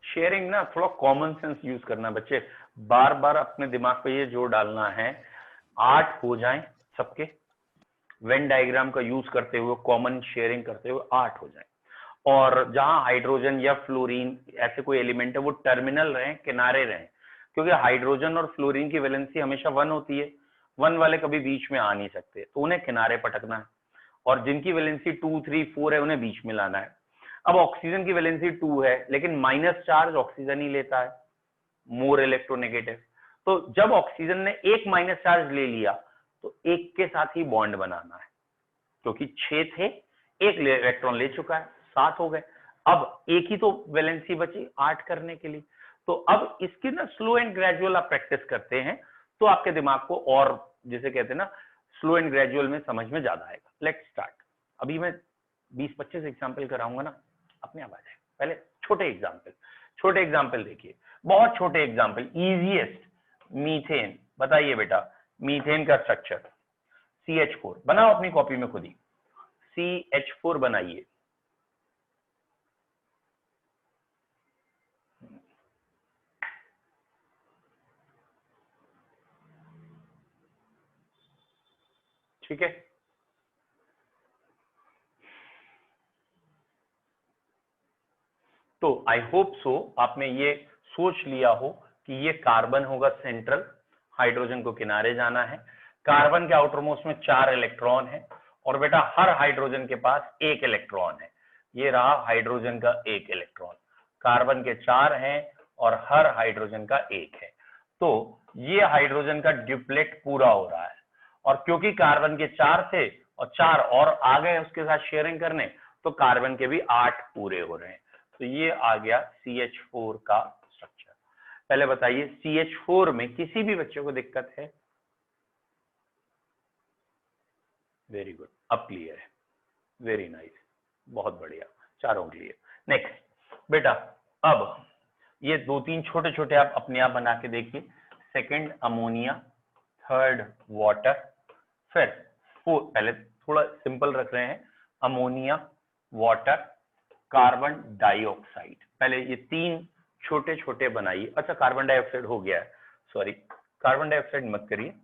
S1: शेयरिंग ना थोड़ा कॉमन सेंस यूज करना बच्चे, बार बार अपने दिमाग पे ये जोर डालना है 8 हो जाएं सबके, वेन डायग्राम का यूज करते हुए कॉमन शेयरिंग करते हुए 8 हो जाएं। और जहां हाइड्रोजन या फ्लोरीन ऐसे कोई एलिमेंट है वो टर्मिनल रहे, किनारे रहे, क्योंकि हाइड्रोजन और फ्लोरीन की वैलेंसी हमेशा 1 होती है, 1 वाले कभी बीच में आ नहीं सकते, तो उन्हें किनारे पटकना है। और जिनकी वैलेंसी 2 3 4 है उन्हें बीच में लाना है। अब ऑक्सीजन की वैलेंसी 2 है, लेकिन माइनस चार्ज ऑक्सीजन ही लेता है, मोर इलेक्ट्रोनेगेटिव। तो जब ऑक्सीजन ने एक माइनस चार्ज ले लिया तो एक के साथ ही बॉन्ड बनाना है, क्योंकि 6 थे, एक इलेक्ट्रॉन ले चुका है, 7 हो गए। अब एक ही तो वैलेंसी बची 8 करने के लिए। तो अब इसकी ना स्लो एंड ग्रेजुअल आप प्रैक्टिस करते हैं तो आपके दिमाग को और जिसे कहते हैं ना स्लो एंड ग्रेजुअल में समझ में ज्यादा आएगा। Let's start. अभी मैं 20-25 एग्जाम्पल कराऊंगा ना, अपने आप आ जाएगा। पहले छोटे एग्जाम्पल देखिए, बहुत छोटे एग्जाम्पल, इजीएस्ट, मीथेन। बताइए बेटा मीथेन का स्ट्रक्चर CH4 बनाओ अपनी कॉपी में खुद ही, CH4 बनाइए। ठीक है, तो आई होप सो आपने ये सोच लिया हो कि ये कार्बन होगा सेंट्रल, हाइड्रोजन को किनारे जाना है। कार्बन के आउटरमोस्ट में 4 इलेक्ट्रॉन है और बेटा हर हाइड्रोजन के पास 1 इलेक्ट्रॉन है। ये रहा हाइड्रोजन का 1 इलेक्ट्रॉन, कार्बन के 4 हैं और हर हाइड्रोजन का 1 है। तो ये हाइड्रोजन का ड्यूप्लेट पूरा हो रहा है, और क्योंकि कार्बन के 4 थे और 4 और आ गए उसके साथ शेयरिंग करने, तो कार्बन के भी 8 पूरे हो रहे हैं। तो ये आ गया CH4 का स्ट्रक्चर। पहले बताइए CH4 में किसी भी बच्चे को दिक्कत है? वेरी गुड, अब क्लियर है, वेरी नाइस, बहुत बढ़िया, चारों क्लियर। नेक्स्ट बेटा, अब ये 2-3 छोटे छोटे आप अपने आप बना के देखिए। सेकंड अमोनिया, थर्ड वाटर, फिर पहले थोड़ा सिंपल रख रहे हैं, अमोनिया, वाटर, कार्बन डाइऑक्साइड। पहले ये 3 छोटे छोटे बनाइए। अच्छा कार्बन डाइऑक्साइड हो गया है, सॉरी कार्बन डाइऑक्साइड मत करिए।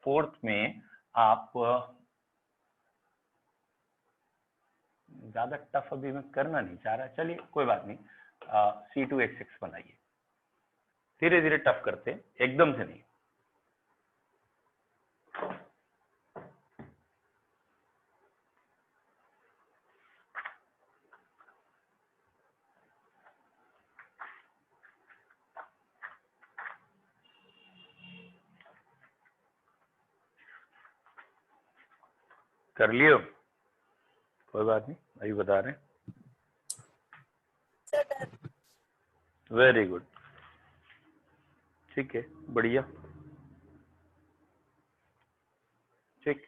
S1: फोर्थ में आप ज्यादा टफ अभी मैं करना नहीं चाह रहा, चलिए कोई बात नहीं, C2H6 बनाइए। धीरे धीरे टफ करते हैं, एकदम से नहीं। कर लियो, कोई बात नहीं, अभी बता रहे हैं। वेरी गुड, ठीक है, बढ़िया, ठीक।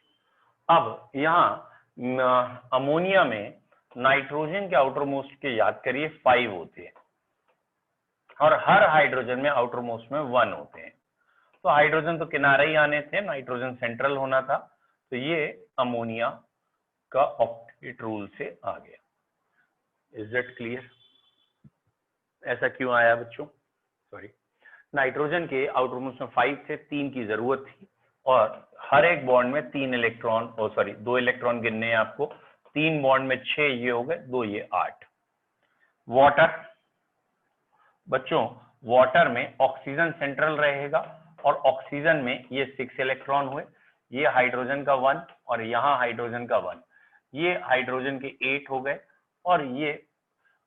S1: अब यहाँ अमोनिया में नाइट्रोजन के आउटर मोस्ट के याद करिए 5 होते हैं और हर हाइड्रोजन में आउटर मोस्ट में 1 होते हैं। तो हाइड्रोजन तो किनारे ही आने थे, नाइट्रोजन सेंट्रल होना था, तो ये अमोनिया का ऑक्टेट रूल से आ गया। Is that clear? ऐसा क्यों आया बच्चों? सॉरी, नाइट्रोजन के आउटर मोस्ट में 5 थे, 3 की जरूरत थी और हर एक बॉन्ड में 3 इलेक्ट्रॉन, ओ सॉरी 2 इलेक्ट्रॉन गिनने हैं आपको, 3 बॉन्ड में 6 ये हो गए, 2 ये 8। वाटर, बच्चों वाटर में ऑक्सीजन सेंट्रल रहेगा और ऑक्सीजन में ये 6 इलेक्ट्रॉन हुए, ये हाइड्रोजन का 1 और यहाँ हाइड्रोजन का 1, ये हाइड्रोजन के 8 हो गए और ये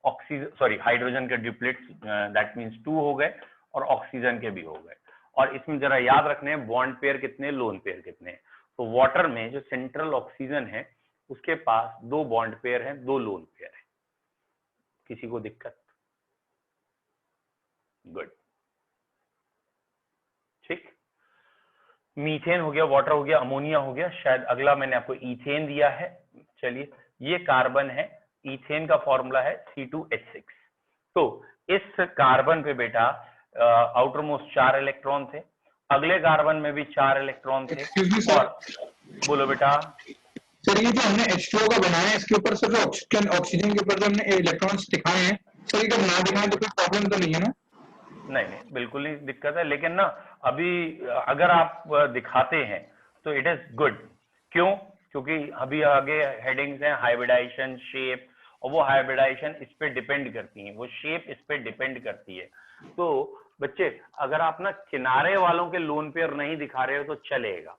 S1: ऑक्सीजन सॉरी हाइड्रोजन के ड्यूप्लेट्स दैट मींस 2 हो गए और ऑक्सीजन के भी हो गए। और इसमें जरा याद रखने हैं बॉन्ड पेयर कितने, लोन पेयर कितने। तो वाटर में जो सेंट्रल ऑक्सीजन है उसके पास 2 बॉन्ड पेयर हैं, 2 लोन पेयर हैं। किसी को दिक्कत? गुड, ठीक। मीथेन हो गया, वाटर हो गया, अमोनिया हो गया, शायद अगला मैंने आपको इथेन दिया है। चलिए, ये कार्बन है, इथेन का फॉर्मूला है C2H6। तो इस कार्बन पे बेटा आउटर मोस्ट 4 इलेक्ट्रॉन थे, अगले कार्बन में भी 4 इलेक्ट्रॉन थे।
S4: Excuse me, sir.
S1: और बोलो बेटा।
S4: सर ये जो हमने H2O का बनाया है इसके ऊपर सर जो ऑक्सीजन के ऊपर जो हमने इलेक्ट्रॉन्स दिखाए हैं सर, ये अगर ना दिखाएं तो कोई प्रॉब्लम तो नहीं है ना?
S1: नहीं नहीं, बिल्कुल नहीं दिक्कत है, लेकिन ना अभी अगर आप दिखाते हैं तो इट इज गुड। क्यों? क्योंकि अभी आगे हेडिंग्स हैं हाइब्रिडाइजेशन, शेप, और वो हाइब्रिडाइजेशन इस पे डिपेंड करती है, वो शेप इस पे डिपेंड करती है। तो बच्चे अगर आप ना किनारे वालों के लोन पेयर नहीं दिखा रहे हो तो चलेगा,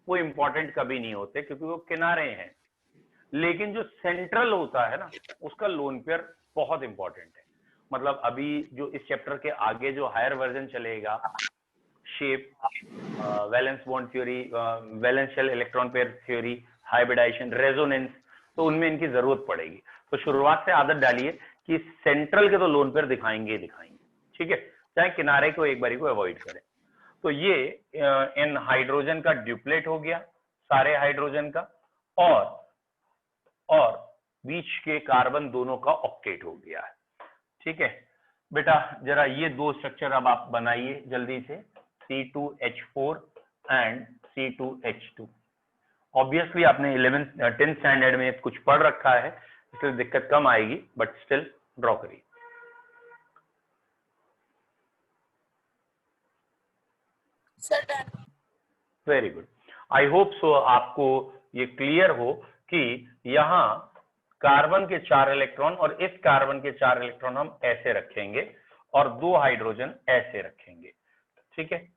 S1: वो इंपॉर्टेंट कभी नहीं होते क्योंकि वो किनारे हैं। लेकिन जो सेंट्रल होता है ना उसका लोन पेयर बहुत इंपॉर्टेंट है। मतलब अभी जो इस चैप्टर के आगे जो हायर वर्जन चलेगा, shape, valence bond theory, valence shell electron pair theory, hybridisation, resonance, तो उनमें इनकी जरूरत पड़ेगी। तो शुरुआत से आदत डालिए कि सेंट्रल के तो लोन पेयर दिखाएंगे ही दिखाएंगे, ठीक है, चाहे किनारे को एक बारी को अवॉइड करें। तो ये इन हाइड्रोजन का ड्यूप्लेट हो गया, सारे हाइड्रोजन का, और बीच के कार्बन दोनों का ऑक्टेट हो गया है, ठीक है बेटा। जरा ये 2 स्ट्रक्चर अब आप बनाइए जल्दी से, C2H4 एंड C2H2। ऑब्वियसली आपने 10th स्टैंडर्ड में कुछ पढ़ रखा है इसलिए दिक्कत कम आएगी, बट स्टिल ड्रॉ करिए।
S2: Sir done.
S1: Very good, I hope so आपको ये क्लियर हो कि यहाँ कार्बन के 4 इलेक्ट्रॉन और इस कार्बन के 4 इलेक्ट्रॉन हम ऐसे रखेंगे और 2 हाइड्रोजन ऐसे रखेंगे, ठीक है।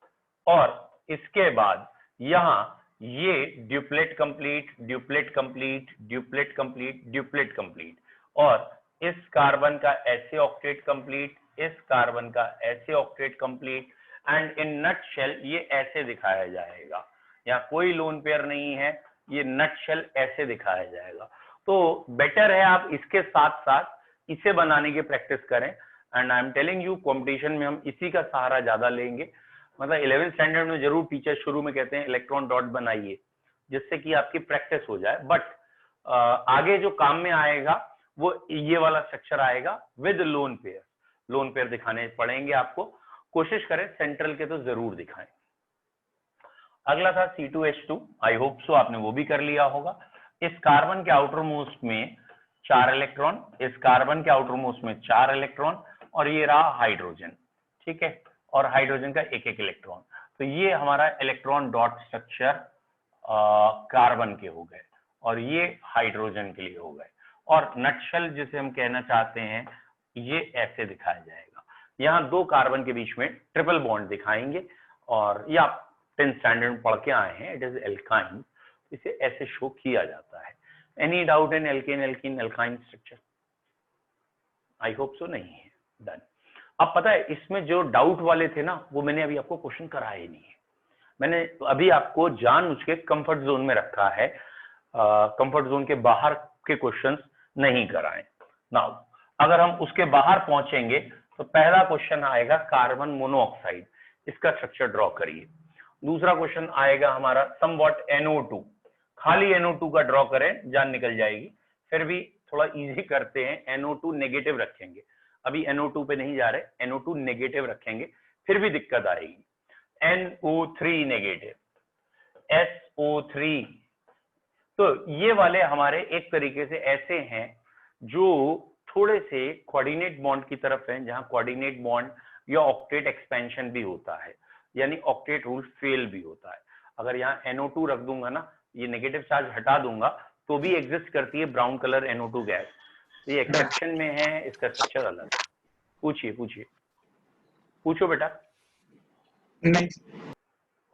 S1: और इसके बाद यहाँ ये duplet complete, duplet complete, duplet complete, duplet complete, और इस कार्बन का ऐसे ऑक्टेट कंप्लीट, इस कार्बन का ऐसे octet complete, and in nutshell ये ऐसे दिखाया जाएगा। यहाँ कोई लोन पेयर नहीं है, ये नटशेल ऐसे दिखाया जाएगा। तो बेटर है आप इसके साथ साथ इसे बनाने की प्रैक्टिस करें, and I am telling you competition में हम इसी का सहारा ज्यादा लेंगे। मतलब 11th स्टैंडर्ड में जरूर टीचर शुरू में कहते हैं इलेक्ट्रॉन डॉट बनाइए जिससे कि आपकी प्रैक्टिस हो जाए, बट आगे जो काम में आएगा वो ये वाला स्ट्रक्चर आएगा with lone pair. Lone pair दिखाने पड़ेंगे आपको, कोशिश करें सेंट्रल के तो जरूर दिखाएं। अगला था C2H2, आई होप सो आपने वो भी कर लिया होगा। इस कार्बन के आउटर मोस्ट में 4 इलेक्ट्रॉन, इस कार्बन के आउटर मोस्ट में 4 इलेक्ट्रॉन, और ये रहा हाइड्रोजन, ठीक है, और हाइड्रोजन का एक एक इलेक्ट्रॉन। तो ये हमारा इलेक्ट्रॉन डॉट स्ट्रक्चर कार्बन के हो गए और ये हाइड्रोजन के लिए हो गए। और नटशेल जिसे हम कहना चाहते हैं ये ऐसे दिखाया जाएगा। यहाँ 2 कार्बन के बीच में ट्रिपल बॉन्ड दिखाएंगे, और ये आप 10th स्टैंडर्ड में पढ़ के आए हैं, इट इज एल्काइन, इसे ऐसे शो किया जाता है। Any doubt in alkane alkene alkyne structure? I hope so नहीं है। डन। अब पता है इसमें जो डाउट वाले थे ना वो मैंने अभी आपको क्वेश्चन कराए नहीं है, मैंने अभी आपको जानबूझ के कंफर्ट जोन में रखा है, कंफर्ट जोन के बाहर के क्वेश्चंस नहीं कराए। नाउ अगर हम उसके बाहर पहुंचेंगे तो पहला क्वेश्चन आएगा कार्बन मोनोऑक्साइड, इसका स्ट्रक्चर ड्रॉ करिए। दूसरा क्वेश्चन आएगा हमारा समवॉट NO2, खाली NO2 का ड्रॉ करें, जान निकल जाएगी। फिर भी थोड़ा इजी करते हैं, NO2 नेगेटिव रखेंगे, अभी NO2 पे नहीं जा रहे, NO2 नेगेटिव रखेंगे, फिर भी दिक्कत आएगी। NO3 नेगेटिव, SO3, तो ये वाले हमारे एक तरीके से ऐसे हैं जो थोड़े से कोऑर्डिनेट बॉन्ड की तरफ हैं, जहां कोऑर्डिनेट बॉन्ड या ऑक्टेट एक्सपेंशन भी होता है, यानी ऑक्टेट रूल फेल भी होता है। अगर यहाँ NO2 रख दूंगा ना, ये नेगेटिव चार्ज हटा दूंगा तो भी एग्जिस्ट करती है ब्राउन कलर NO2 गैस, ये एक्सेप्शन में है, इसका स्ट्रक्चर अलग है। पूछिए पूछिए, पूछो बेटा।
S4: नहीं।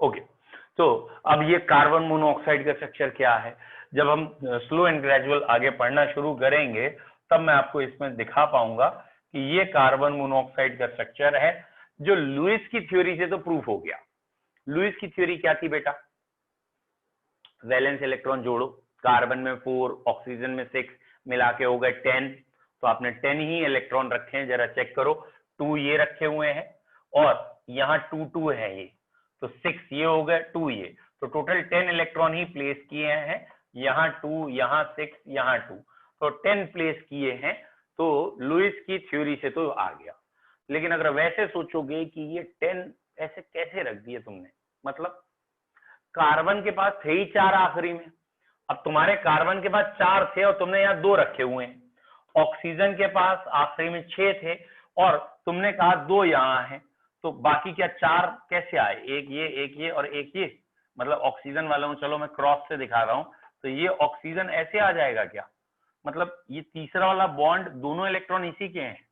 S1: ओके, तो अब ये कार्बन मोनोऑक्साइड का स्ट्रक्चर क्या है, जब हम स्लो एंड ग्रेजुअल आगे पढ़ना शुरू करेंगे तब मैं आपको इसमें दिखा पाऊंगा कि ये कार्बन मोनोऑक्साइड का स्ट्रक्चर है, जो लुईस की थ्योरी से तो प्रूफ हो गया। लुईस की थ्योरी क्या थी बेटा? वैलेंस इलेक्ट्रॉन जोड़ो, कार्बन में 4, ऑक्सीजन में 6, मिला के हो गए 10। तो आपने 10 ही इलेक्ट्रॉन रखे हैं, जरा चेक करो। 2 ये रखे हुए हैं और यहाँ 2 2 है ये, तो 6 ये हो गए, 2 ये, तो टोटल 10 इलेक्ट्रॉन ही प्लेस किए हैं। यहाँ 2, यहाँ 6, यहाँ 2, तो 10 प्लेस किए हैं। तो लुईस की थ्योरी से तो आ गया। लेकिन अगर वैसे सोचोगे कि ये 10 ऐसे कैसे रख दिए तुमने, मतलब कार्बन के पास थे ही 4 आखिरी में, अब तुम्हारे कार्बन के पास 4 थे और तुमने यहाँ 2 रखे हुए हैं। ऑक्सीजन के पास आखिरी में 6 थे और तुमने कहा 2 यहाँ है, तो बाकी क्या 4 कैसे आए? एक ये और एक ये, मतलब ऑक्सीजन वालों, चलो मैं क्रॉस से दिखा रहा हूं, तो ये ऑक्सीजन ऐसे आ जाएगा क्या? मतलब ये तीसरा वाला बॉन्ड दोनों इलेक्ट्रॉन इसी के हैं।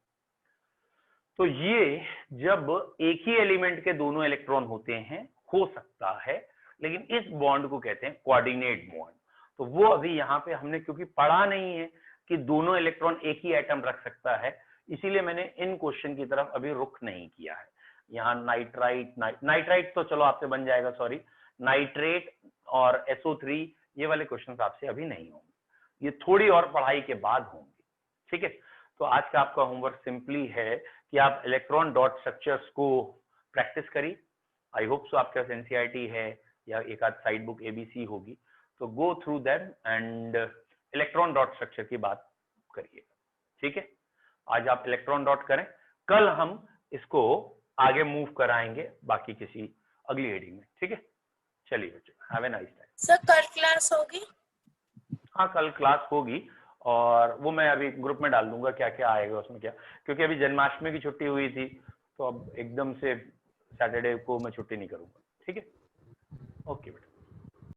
S1: तो ये जब एक ही एलिमेंट के दोनों इलेक्ट्रॉन होते हैं हो सकता है, लेकिन इस बॉन्ड को कहते हैं कोऑर्डिनेट बॉन्ड। तो वो अभी यहाँ पे हमने क्योंकि पढ़ा नहीं है कि दोनों इलेक्ट्रॉन एक ही एटम रख सकता है, इसीलिए मैंने इन क्वेश्चन की तरफ अभी रुख नहीं किया है। यहाँ नाइट्राइट तो चलो आपसे बन जाएगा, सॉरी, नाइट्रेट और SO3 ये वाले क्वेश्चन आपसे अभी नहीं होंगे, ये थोड़ी और पढ़ाई के बाद होंगे। ठीक है, तो आज का आपका होमवर्क सिंपली है कि आप इलेक्ट्रॉन डॉट स्ट्रक्चर्स को प्रैक्टिस करिए। आई होप सो आपके पास NCERT है या एक आध साइड बुक ABC होगी, तो go through them and electron dot structure की बात करिए। ठीक है, आज आप इलेक्ट्रॉन डॉट करें, कल हम इसको आगे मूव कराएंगे बाकी किसी अगली हेडिंग में। ठीक है, चलिए बच्चों, have a nice time.
S2: Sir कल क्लास होगी?
S1: हाँ, कल क्लास होगी और वो मैं अभी ग्रुप में डाल दूंगा क्या क्या आएगा उसमें क्या, क्योंकि अभी जन्माष्टमी की छुट्टी हुई थी, तो अब एकदम से सैटरडे को मैं छुट्टी नहीं करूंगा। ठीक है, ओके बेटा।